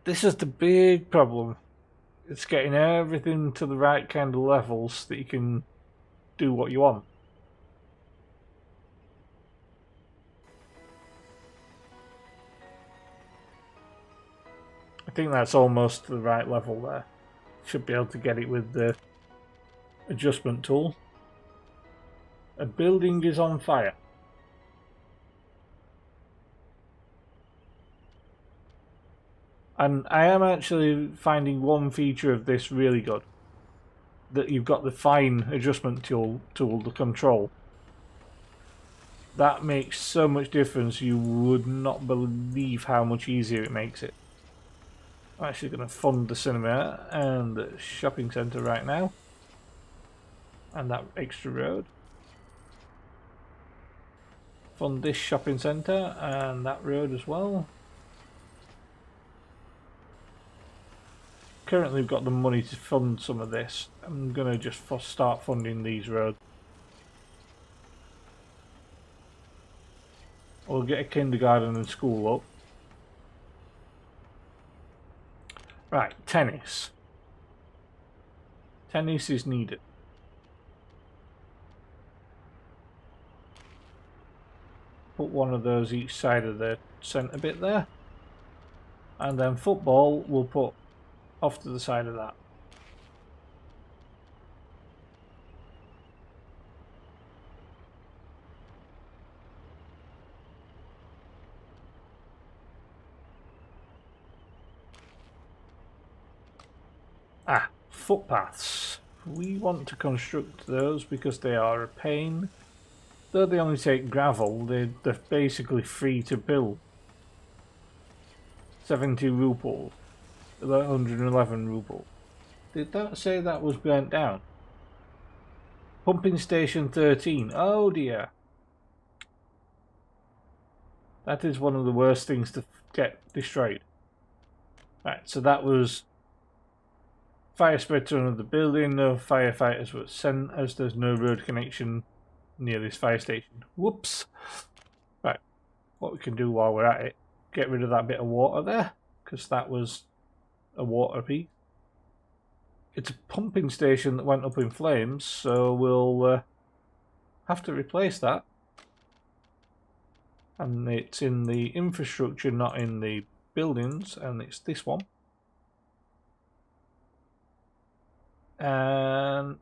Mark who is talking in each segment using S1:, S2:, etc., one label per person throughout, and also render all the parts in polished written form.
S1: This is the big problem. It's getting everything to the right kind of levels that you can do what you want. I think that's almost the right level there. Should be able to get it with the adjustment tool. A building is on fire. And I am actually finding one feature of this really good. That you've got the fine adjustment tool to control. That makes so much difference, you would not believe how much easier it makes it. I'm actually going to fund the cinema and the shopping centre right now. And that extra road. Fund this shopping centre and that road as well. Currently we've got the money to fund some of this. I'm going to just start funding these roads. We'll get a kindergarten and school up. Right, tennis. Tennis is needed. Put one of those each side of the centre bit there. And then football we'll put off to the side of that. Footpaths. We want to construct those because they are a pain. Though they only take gravel, they're basically free to build. 70 ruble. 111 ruble. Did that say that was burnt down? Pumping station 13. Oh dear. That is one of the worst things to get destroyed. Right, so that was fire spread to another building. No firefighters were sent as there's no road connection near this fire station. Whoops. Right, what we can do while we're at it, get rid of that bit of water there, because that was a water piece. It's a pumping station that went up in flames, so we'll have to replace that. And it's in the infrastructure, not in the buildings, and it's this one. And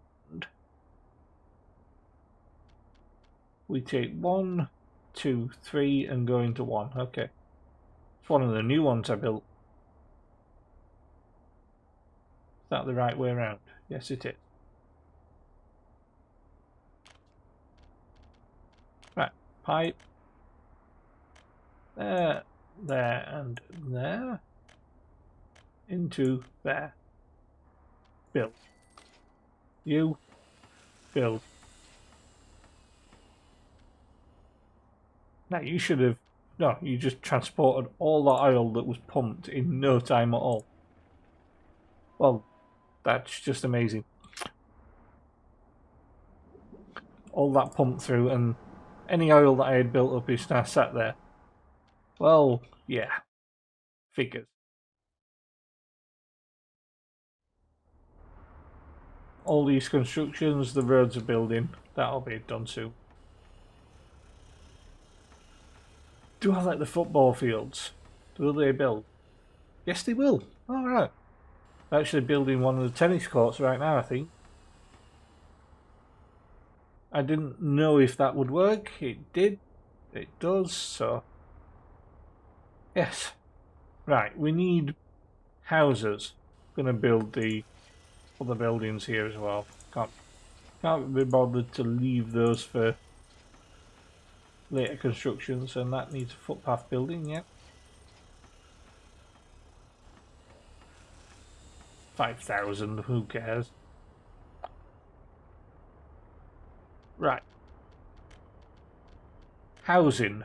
S1: we take 1, 2, 3 and go into 1. Okay. It's one of the new ones I built. Is that the right way around? Yes, it is. Right, pipe. There, there, and there. Into there. Build. You. Build. Now you should have... No, you just transported all the oil that was pumped in no time at all. Well, that's just amazing. All that pumped through, and any oil that I had built up is now sat there. Well, yeah. Figures. All these constructions, the roads are building. That'll be done soon. Do I like the football fields? Will they build? Yes, they will. Alright. They're actually building one of the tennis courts right now, I think. I didn't know if that would work. It did. It does, so... Yes. Right, we need houses. I'm going to build the other buildings here as well. Can't be bothered to leave those for later constructions, and that needs a footpath building, yeah. 5,000, who cares? Right. Housing.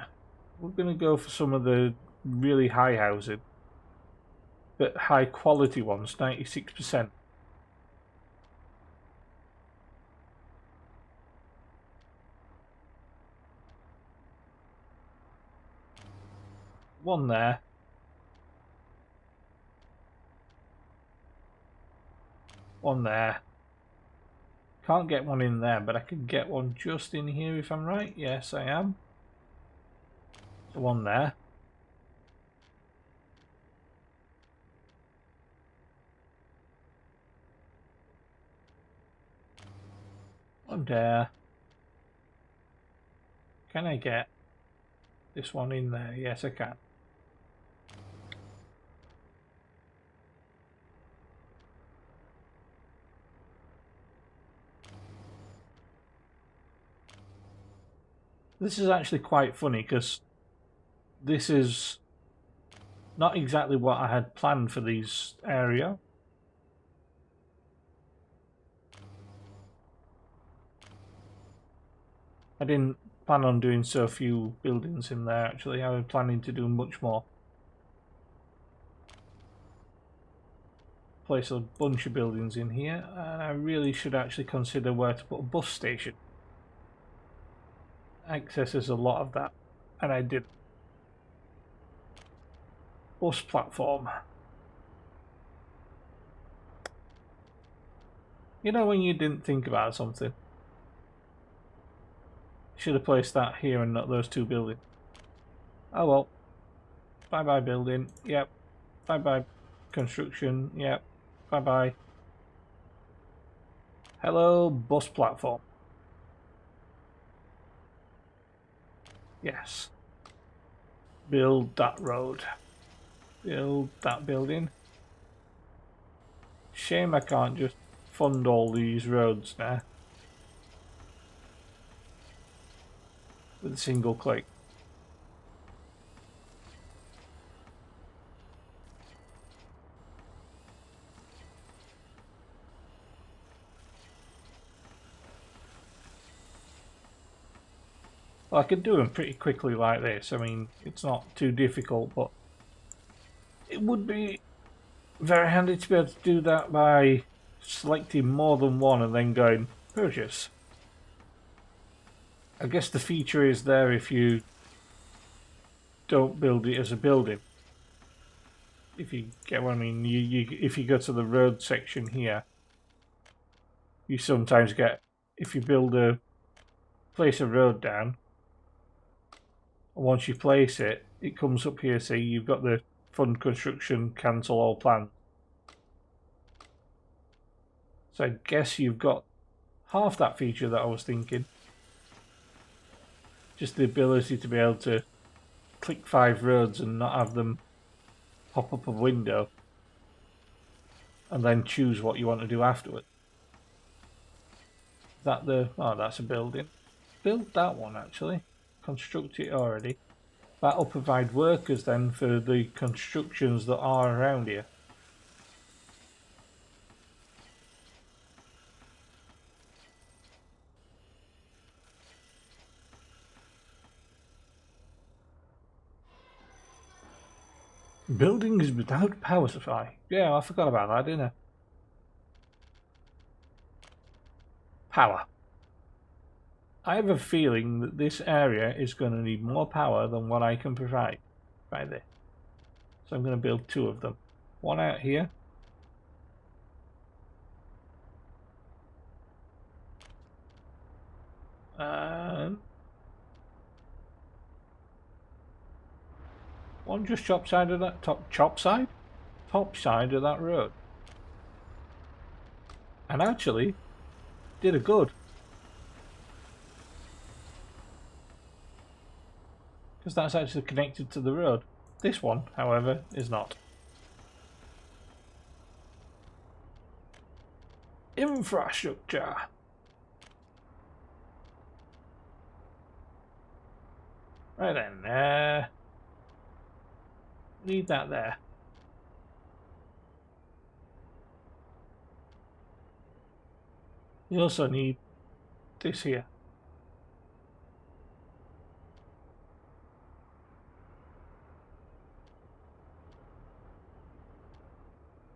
S1: We're going to go for some of the really high housing, but high quality ones, 96%. One there. one there. Can't get one in there, but I could get one just in here if I'm right. Yes, I am. The one there. One there. Can I get this one in there? Yes, I can. This is actually quite funny because this is not exactly what I had planned for these area. I didn't plan on doing so few buildings in there actually. I was planning to do much more. Place a bunch of buildings in here, and I really should actually consider where to put a bus station. Accesses a lot of that, and I did. Bus platform. You know when you didn't think about something? Should have placed that here and not those two buildings. Oh well. Bye bye building. Yep. Bye bye construction. Yep. Bye bye. Hello bus platform. Yes. Build that road. Build that building. Shame I can't just fund all these roads now with a single click. Well, I could do them pretty quickly like this. I mean, it's not too difficult, but it would be very handy to be able to do that by selecting more than one and then going purchase. I guess the feature is there if you don't build it as a building. If you get what I mean, if you go to the road section here, you sometimes get, if you place a road down, and once you place it, it comes up here, see you've got the fund construction, cancel all plans. So I guess you've got half that feature that I was thinking. Just the ability to be able to click 5 roads and not have them pop up a window and then choose what you want to do afterwards. Is that the... oh, that's a building. Build that one actually. Construct it already. That'll provide workers then for the constructions that are around here. Buildings without power supply. Yeah, I forgot about that, didn't I? Power. I have a feeling that this area is going to need more power than what I can provide by this. So I'm going to build 2 of them. One out here. And one just top side of that top side of that road. And actually did a good. Because that's actually connected to the road. This one, however, is not. Infrastructure. Right then, need that there. You also need this here.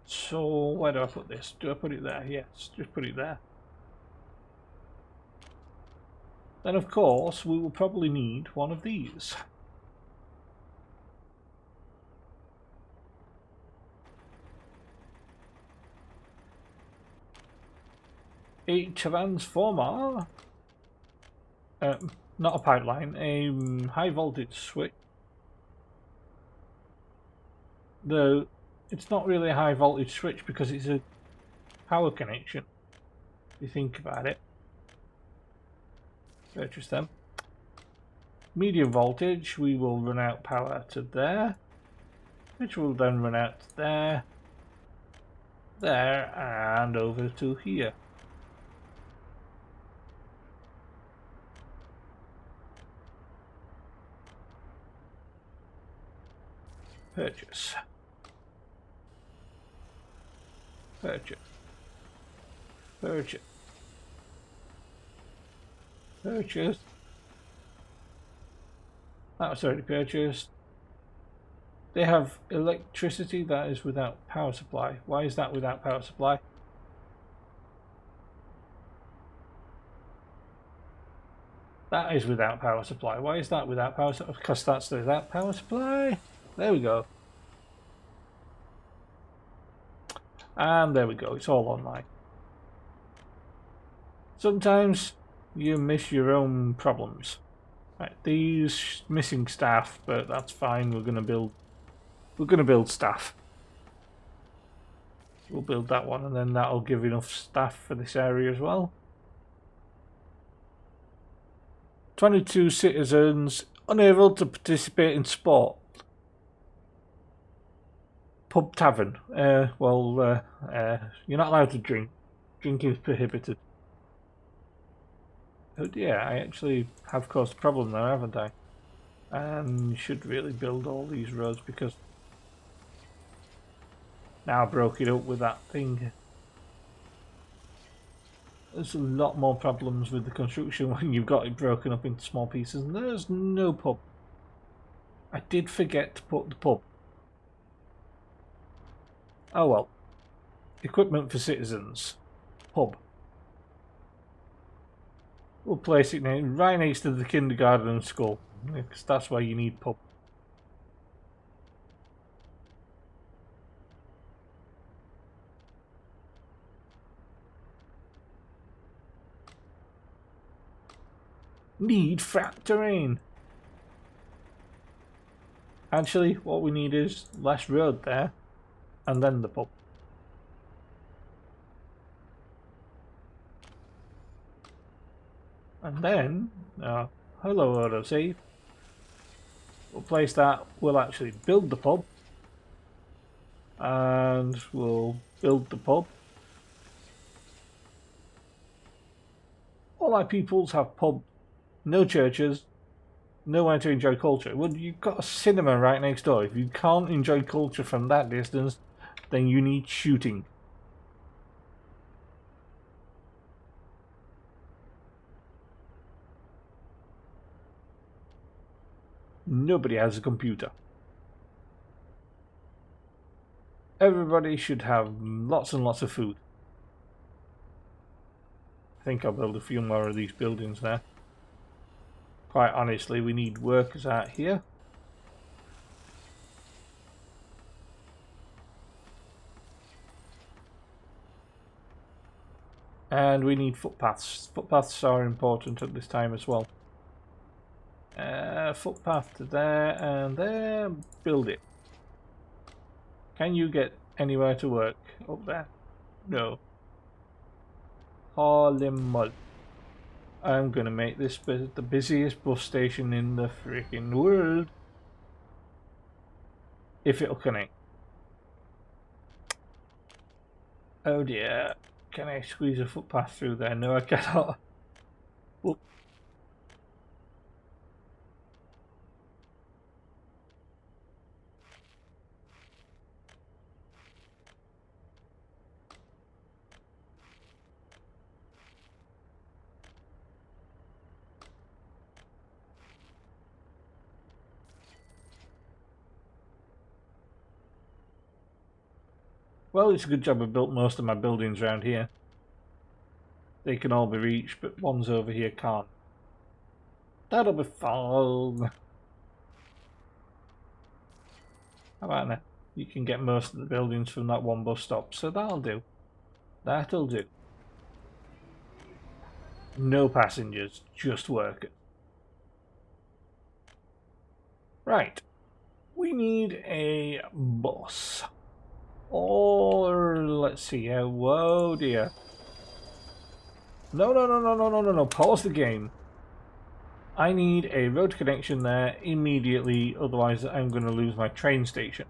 S1: So where do I put this? Do I put it there? Yes, just put it there. Then of course we will probably need one of these. a transformer, not a pipeline, a high voltage switch. Though it's not really a high voltage switch because it's a power connection, if you think about it. Purchase them. Medium voltage, we will run out power to there, which will then run out to there, there, and over to here. Purchase. Purchase. Purchase. Purchase. That was already purchased. They have electricity that is without power supply. Why is that without power supply? That is without power supply. Why is that without power supply? Because that's without power supply. There we go. And there we go. It's all online. Sometimes you miss your own problems. Right, these missing staff, but that's fine. We're gonna build staff. We'll build that one, and then that'll give enough staff for this area as well. 22 citizens unable to participate in sport. Pub tavern. You're not allowed to drink. Drinking is prohibited. Oh dear, I actually have caused a problem there, haven't I? And should really build all these roads because now I broke it up with that thing. There's a lot more problems with the construction when you've got it broken up into small pieces, and there's no pub. I did forget to put the pub. Oh well. Equipment for citizens. Pub. We'll place it right next to the kindergarten and school, because that's why you need pub. Need flat terrain. Actually, what we need is less road there, and then the pub. And then, hello autosave. We'll place that. We'll actually build the pub, and we'll build the pub. All our peoples have pub. No churches, nowhere to enjoy culture. Well, you've got a cinema right next door. If you can't enjoy culture from that distance, then you need shooting. Nobody has a computer. Everybody should have lots and lots of food. I think I'll build a few more of these buildings there. Quite honestly, we need workers out here. And we need footpaths. Footpaths are important at this time as well. Footpath to there and there. Build it. Can you get anywhere to work up there? No. Holy moly. I'm gonna make this the busiest bus station in the freaking world. If it'll connect. Oh dear. Can I squeeze a footpath through there? No, I cannot. Whoop. Well, it's a good job I built most of my buildings around here. They can all be reached, but ones over here can't. That'll be fun. How about that? You can get most of the buildings from that one bus stop, so that'll do. That'll do. No passengers, just workers. Right. We need a bus. Or let's see. Whoa, dear. No. Pause the game. I need a road connection there immediately, otherwise I'm going to lose my train station.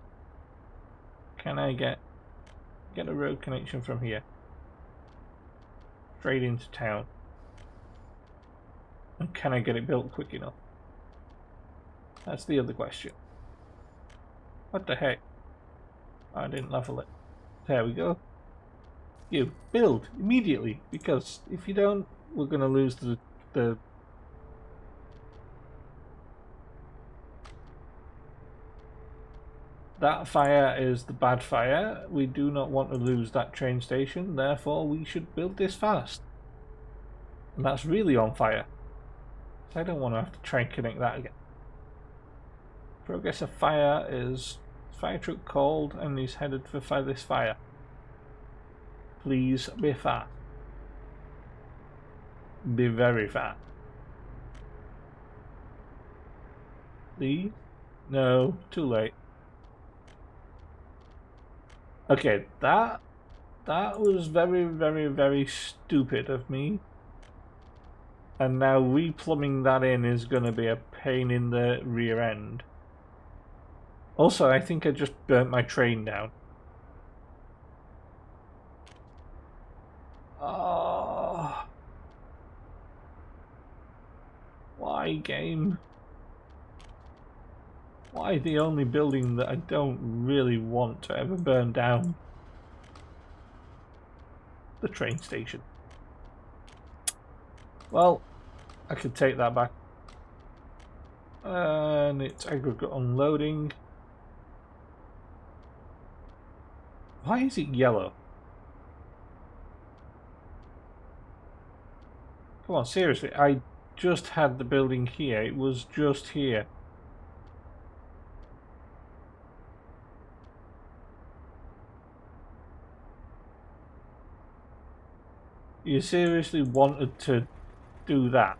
S1: Can I get a road connection from here? Straight into town. And can I get it built quick enough? That's the other question. What the heck? I didn't level it. There we go. You build immediately, because if you don't, we're going to lose the that fire is the bad fire. We do not want to lose that train station, therefore we should build this fast. And that's really on fire. I don't want to have to try and connect that again. Progress of fire is fire truck called and he's headed for this fire. Please be fast. Be very fast. Please? No, too late. Okay, that was very stupid of me. And now replumbing that in is going to be a pain in the rear end. Also, I think I just burnt my train down. Oh. Why, game? Why the only building that I don't really want to ever burn down? The train station. Well, I could take that back. And it's aggregate unloading. Why is it yellow? Come on, seriously, I just had the building here. It was just here. You seriously wanted to do that?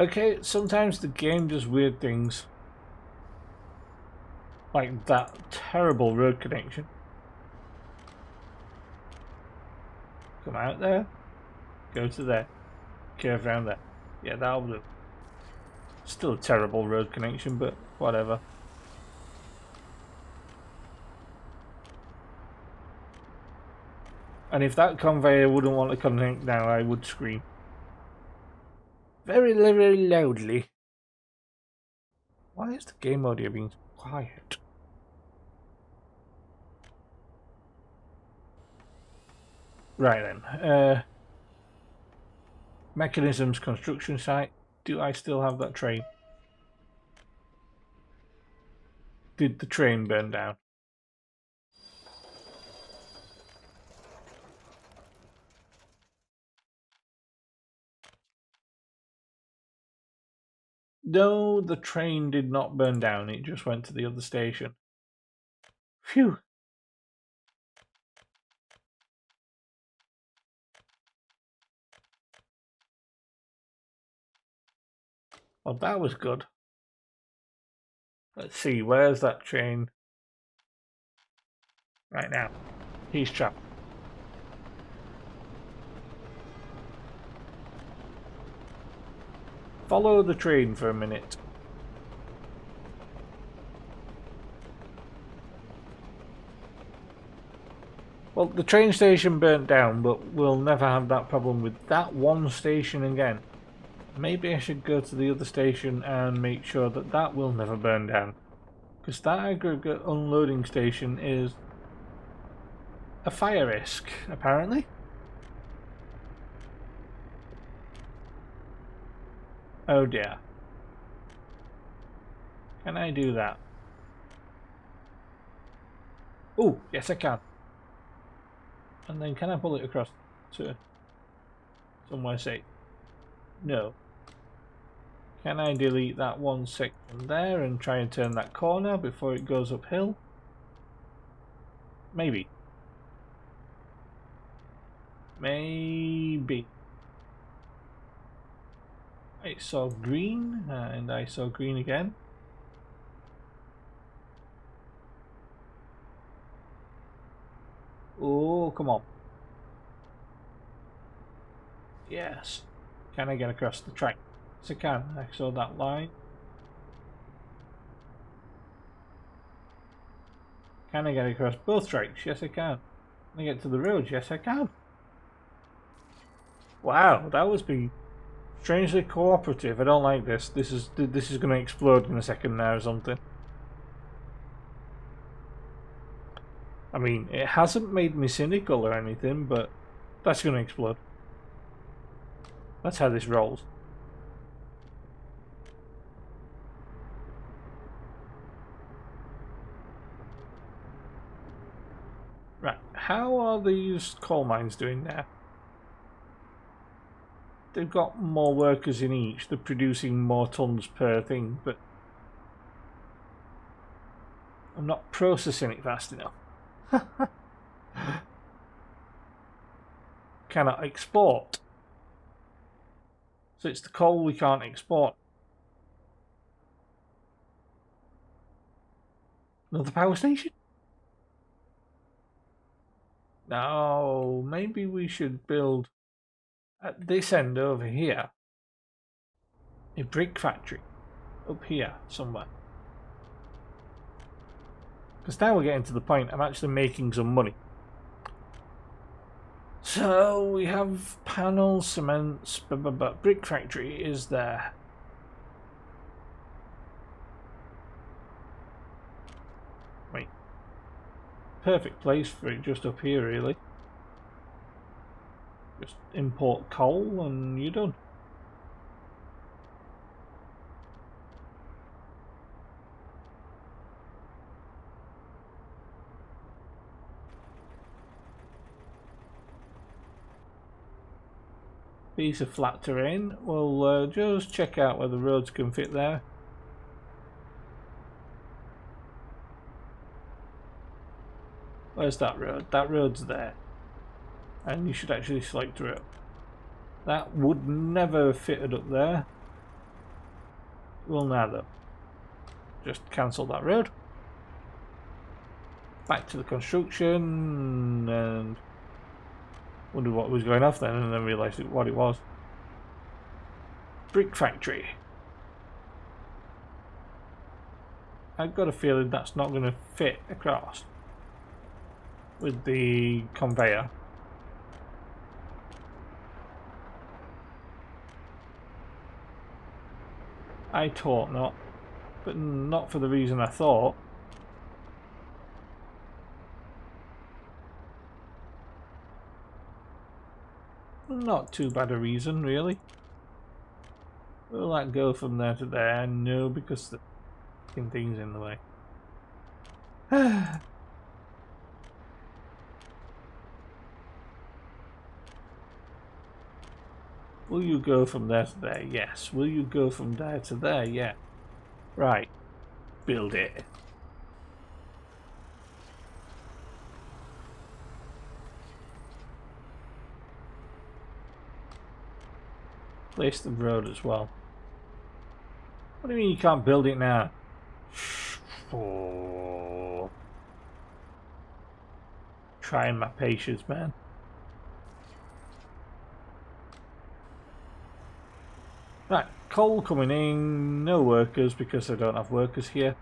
S1: Okay, sometimes the game does weird things. Like that terrible road connection. Come out there. Go to there. Curve around there. Yeah, that'll do. Still a terrible road connection, but whatever. And if that conveyor wouldn't want to connect now, I would scream. Very loudly. Why is the game audio being quiet? Right then. Mechanisms construction site. Do I still have that train? Did the train burn down? No, the train did not burn down. It just went to the other station. Phew. Well, that was good. Let's see, where's that train? Right now. He's trapped. Follow the train for a minute. Well, the train station burnt down, but we'll never have that problem with that one station again. Maybe I should go to the other station and make sure that that will never burn down. Because that aggregate unloading station is a fire risk, apparently. Oh dear. Can I do that? Oh, yes I can. And then can I pull it across to somewhere safe? No. Can I delete that one section there and try and turn that corner before it goes uphill? Maybe. Maybe. I saw green, and I saw green again. Oh, come on. Yes. Can I get across the track? Yes, I can. I saw that line. Can I get across both tracks? Yes, I can. Can I get to the road? Yes, I can. Wow, that was being strangely cooperative. I don't like this. This is going to explode in a second now or something. I mean, it hasn't made me cynical or anything, but that's going to explode. That's how this rolls. Right, how are these coal mines doing now? They've got more workers in each. They're producing more tons per thing, but I'm not processing it fast enough. Cannot export. So it's the coal we can't export. Another power station? No, maybe we should build at this end over here a brick factory up here somewhere. Because now we're getting to the point I'm actually making some money. So we have panels, cements, but brick factory is there. Wait. Perfect place for it just up here really. Just import coal and you're done. Piece of flat terrain. We'll just check out where the roads can fit there. Where's that road? That road's there. And you should actually select a road. That would never have fitted up there. Well, now though. Just cancel that road. Back to the construction and wondered what was going off then, and then realised what it was. Brick factory. I've got a feeling that's not going to fit across with the conveyor. I thought not, but not for the reason I thought. Not too bad a reason, really. Will that go from there to there? No, because the fucking thing's in the way. Will you go from there to there? Yes. Will you go from there to there? Yeah. Right. Build it. Place the road as well. What do you mean you can't build it now? Oh. Trying my patience, man. Right, coal coming in, no workers because I don't have workers here.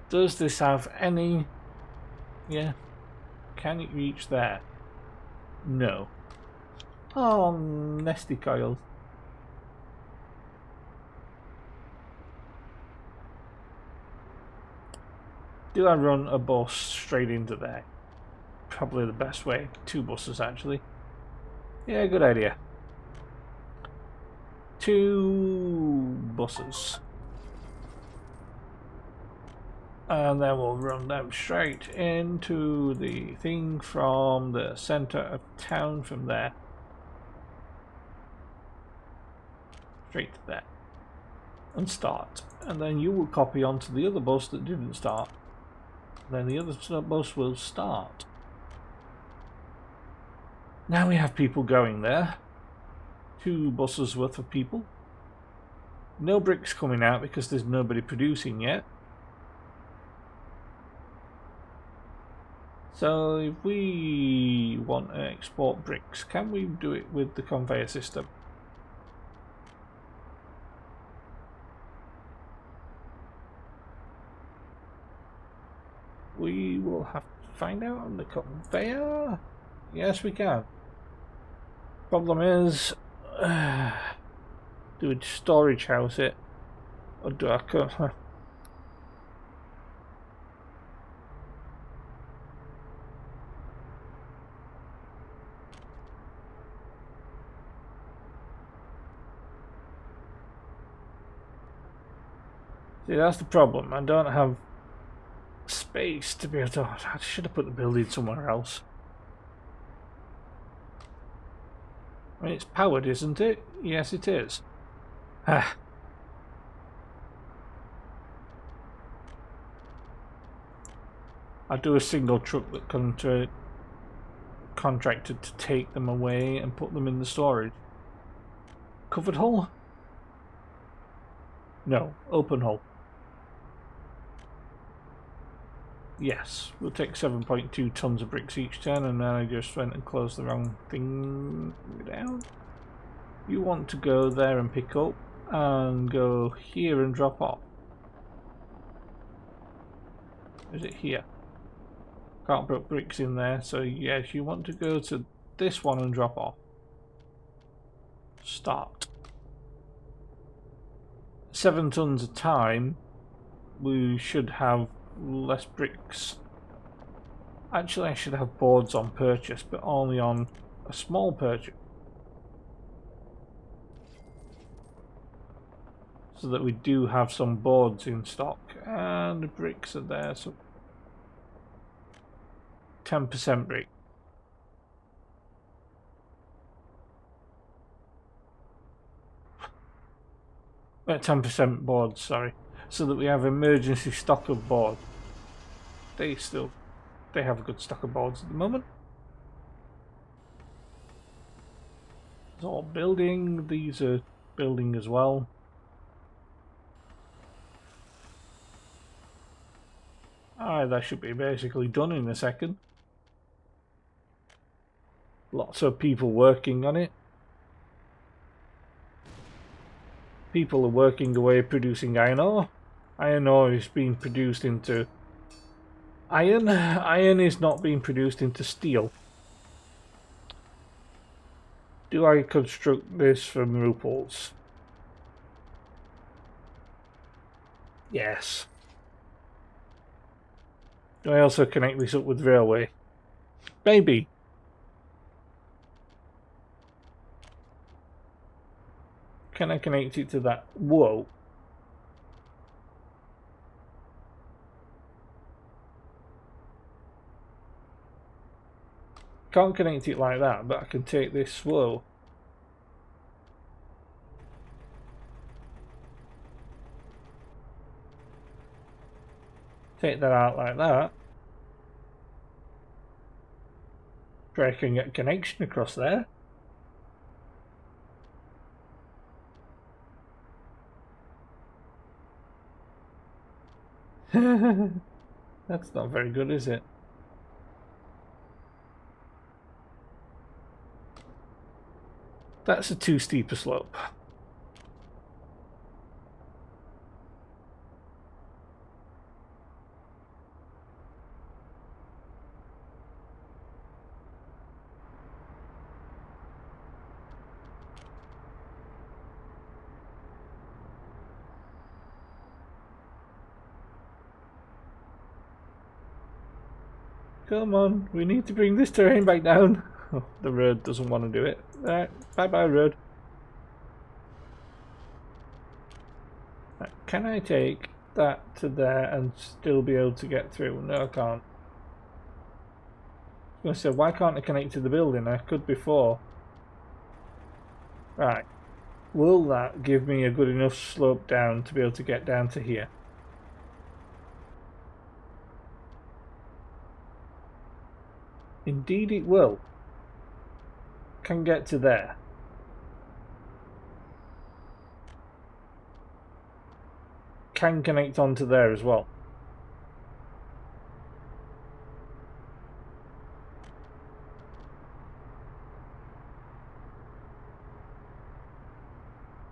S1: Does this have any... Yeah. Can it reach there? No. Oh, nesty coils. Do I run a bus straight into there? Probably the best way. 2 buses actually. Yeah, good idea. 2 buses. And then we'll run them straight into the thing from the centre of town from there. Straight to there. And start. And then you will copy onto the other bus that didn't start. Then the other bus will start. Now we have people going there. 2 buses worth of people. No bricks coming out because there's nobody producing yet. So if we want to export bricks, can we do it with the conveyor system? We will have to find out on the conveyor. Yes, we can. Problem is, do we storage house it, or do I cut? See, that's the problem. I don't have space to be able to. I should have put the building somewhere else. I mean, it's powered, isn't it? Yes, it is. Ah. I do a single truck that contracted to take them away and put them in the storage. Covered hull? No, open hull. Yes, we'll take 7.2 tons of bricks each turn, and then I just went and closed the wrong thing down. You want to go there and pick up, and go here and drop off. Is it here? Can't put bricks in there, so yes, you want to go to this one and drop off. Start. 7 tons a time, we should have less bricks. Actually, I should have boards on purchase, but only on a small purchase, so that we do have some boards in stock. And the bricks are there, so 10% brick. 10% boards, sorry, so that we have emergency stock of boards. They have a good stock of boards at the moment. It's all building. These are building as well. That should be basically done in a second. Lots of people working on it. People are working away producing iron ore. Iron ore is being produced into iron. Iron is not being produced into steel. Do I construct this from ruples? Yes. Do I also connect this up with railway? Maybe. Can I connect it to that? Whoa. Can't connect it like that, but I can take this slow. Take that out like that. Try I can get a connection across there. That's not very good, is it? That's a too steep a slope. Come on, we need to bring this terrain back down. Oh, the road doesn't want to do it. Alright, bye bye road. Can I take that to there and still be able to get through? No, I can't. I was going to say, why can't I connect to the building? I could before. Right. Will that give me a good enough slope down to be able to get down to here? Indeed it will. Can get to there. Can connect onto there as well.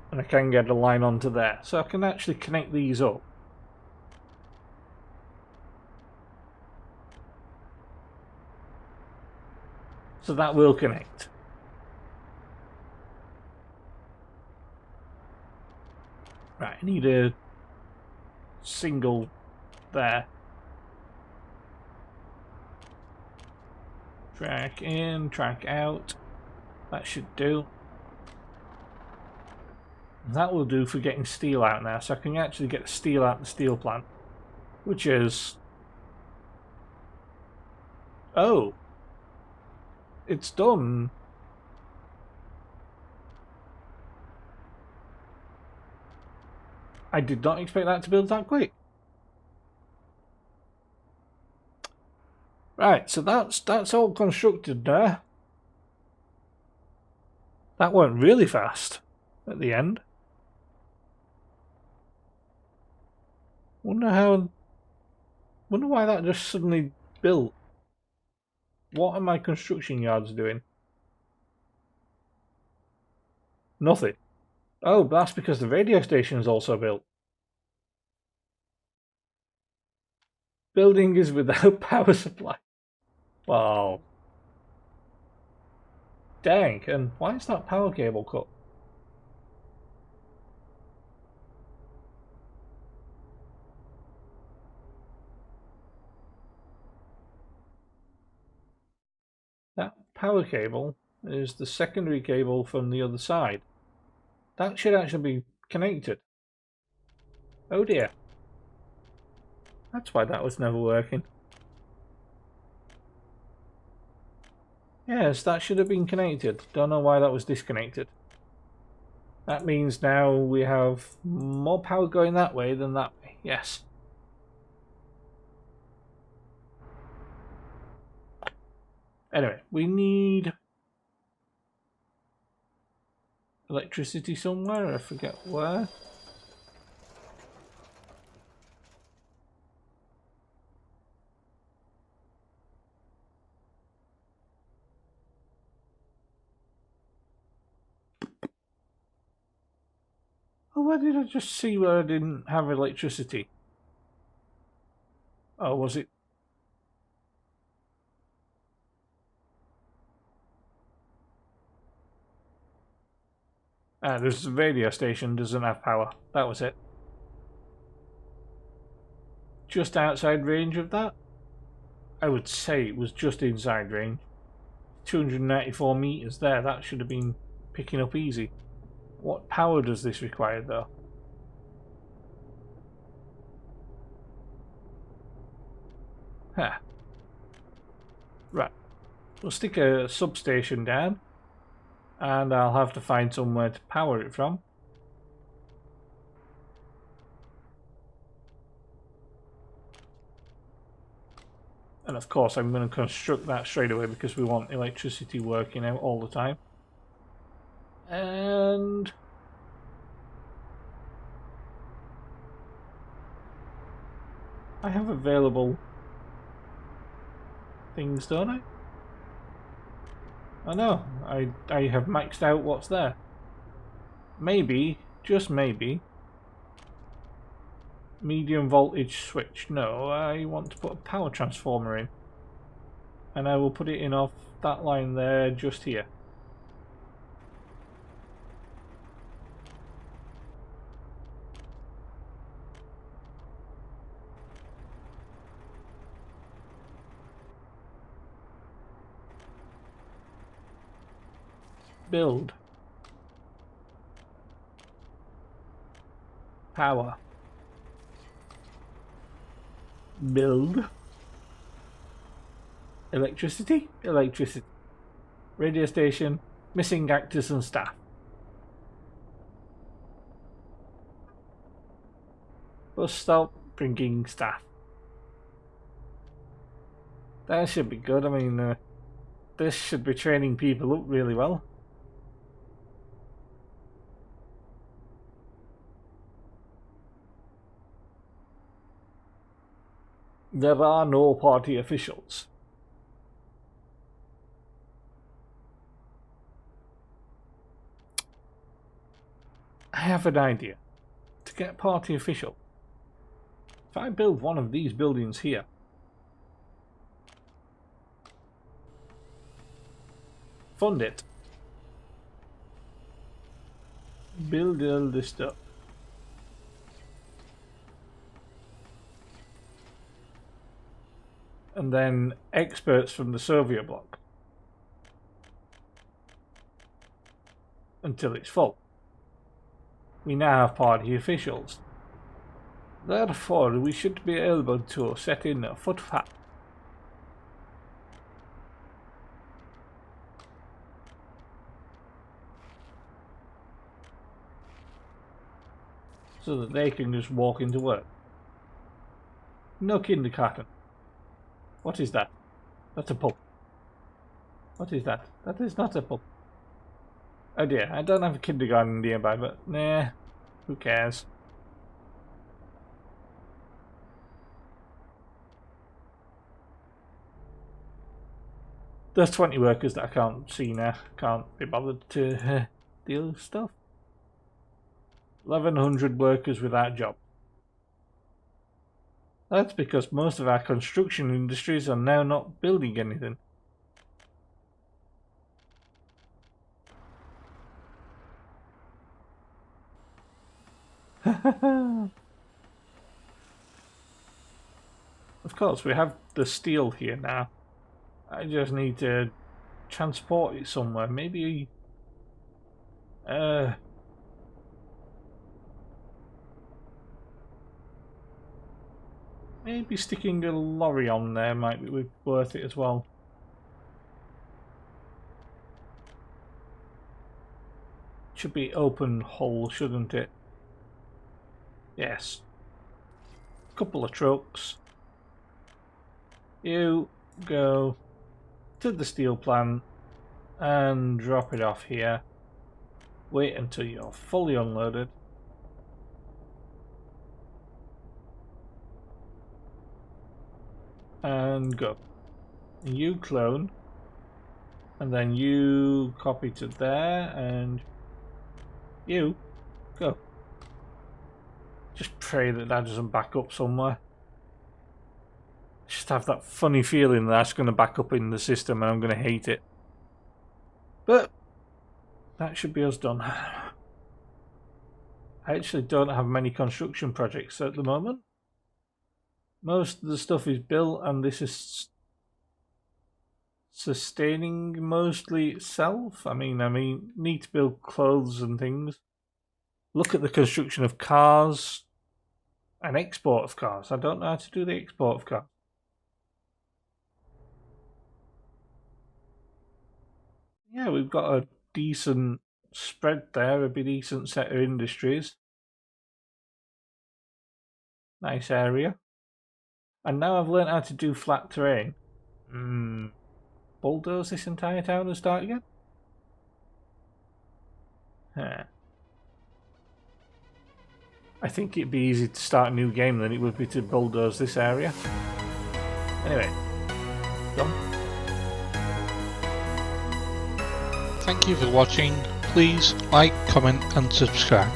S1: And I can get a line onto there. So I can actually connect these up. So that will connect. Right, I need a single there. Track in, track out. That should do. That will do for getting steel out now. So I can actually get the steel out of the steel plant. Which is... Oh! It's done. I did not expect that to build that quick. Right, so that's all constructed there. That went really fast at the end. Wonder why that just suddenly built. What are my construction yards doing? Nothing. Oh, that's because the radio station is also built. Building is without power supply. Wow. Dang, and why is that power cable cut? That power cable is the secondary cable from the other side. That should actually be connected. Oh dear. That's why that was never working. Yes, that should have been connected. Don't know why that was disconnected. That means now we have more power going that way than that way. Yes. Anyway, we need electricity somewhere. I forget where. Oh, where did I just see where I didn't have electricity? Oh, was it? Ah, there's a radio station, doesn't have power. That was it. Just outside range of that? I would say it was just inside range. 294 meters there, that should have been picking up easy. What power does this require though? Huh. Right. We'll stick a substation down and I'll have to find somewhere to power it from. And of course I'm going to construct that straight away because we want electricity working out all the time. And I have available things, don't I? I know, I have maxed out what's there. Maybe, just maybe, medium voltage switch. No, I want to put a power transformer in. And I will put it in off that line there, just here. Build. Power. Build. Electricity? Electricity. Radio station. Missing actors and staff. Bus stop. Bringing staff. That should be good. I mean, this should be training people up really well. There are no party officials. I have an idea. To get party official, if I build one of these buildings here, fund it, build all this stuff, and then experts from the Soviet bloc until it's full. We now have party officials. Therefore, we should be able to set in a footpath so that they can just walk into work. No kindergarten. What is that? That's a pub. What is that? That is not a pub. Oh dear, I don't have a kindergarten nearby, but nah, who cares? There's 20 workers that I can't see now. Can't be bothered to deal with stuff. 1,100 workers without job. That's because most of our construction industries are now not building anything. Of course, we have the steel here now. I just need to transport it somewhere. Maybe maybe sticking a lorry on there might be worth it as well. Should be open hull, shouldn't it? Yes. Couple of trucks. You go to the steel plant and drop it off here. Wait until you're fully unloaded. And go. You clone. And then you copy to there and you go. Just pray that that doesn't back up somewhere. Just have that funny feeling that that's going to back up in the system and I'm going to hate it. But that should be us done. I actually don't have many construction projects at the moment. Most of the stuff is built and this is sustaining mostly itself. I mean, need to build clothes and things. Look at the construction of cars and export of cars. I don't know how to do the export of cars. Yeah, we've got a decent spread there, a decent set of industries. Nice area. And now I've learned how to do flat terrain. Bulldoze this entire town and start again? Huh. I think it'd be easy to start a new game than it would be to bulldoze this area. Anyway, done.
S2: Thank you for watching. Please like, comment and subscribe.